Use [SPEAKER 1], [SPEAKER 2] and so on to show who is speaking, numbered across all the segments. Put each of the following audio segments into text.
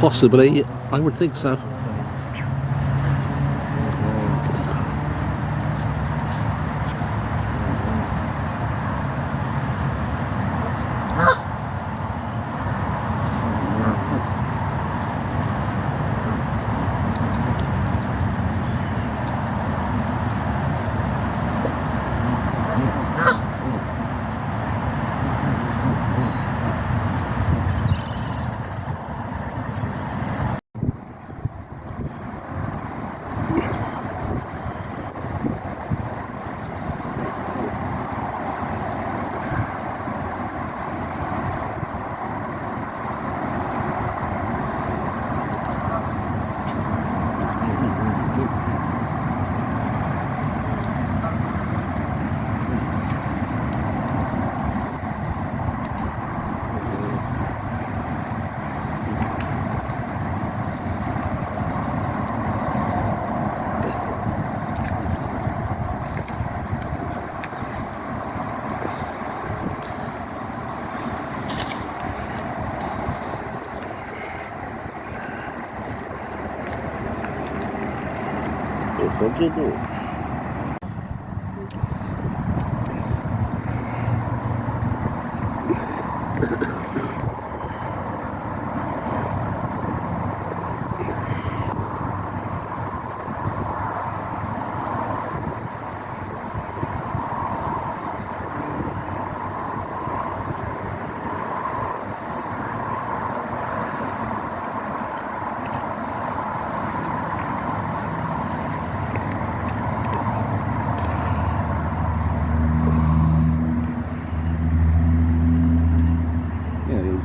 [SPEAKER 1] Possibly, I would think so. What do you do?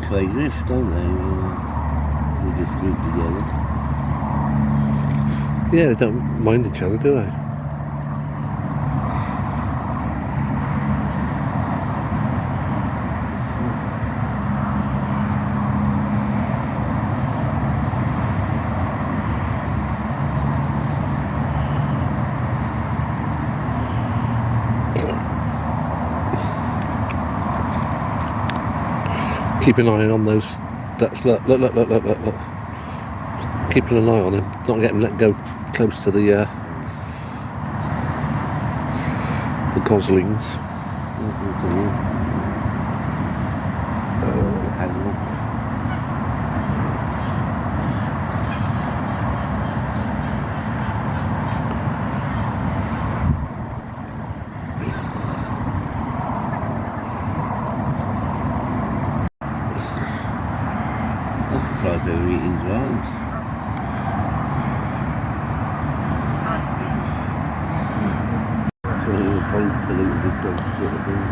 [SPEAKER 1] Play this, don't they? They just group together. Yeah, they don't mind each other, do they? Keep an eye on those. That's look. Keeping an eye on him, not getting let go close to the goslings. Like they're eating drums. So the pond's polluted, the dogs get the food.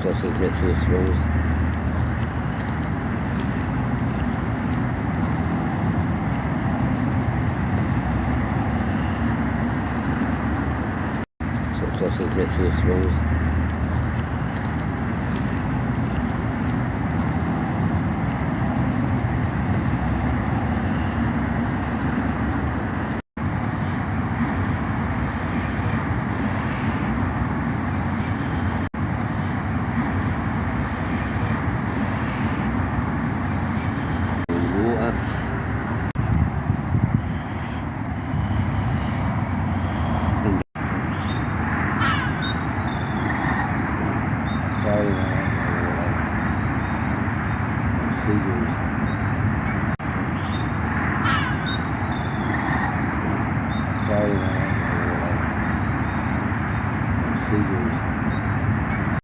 [SPEAKER 1] Closer it gets to the swells. to this one. Water. And very nice.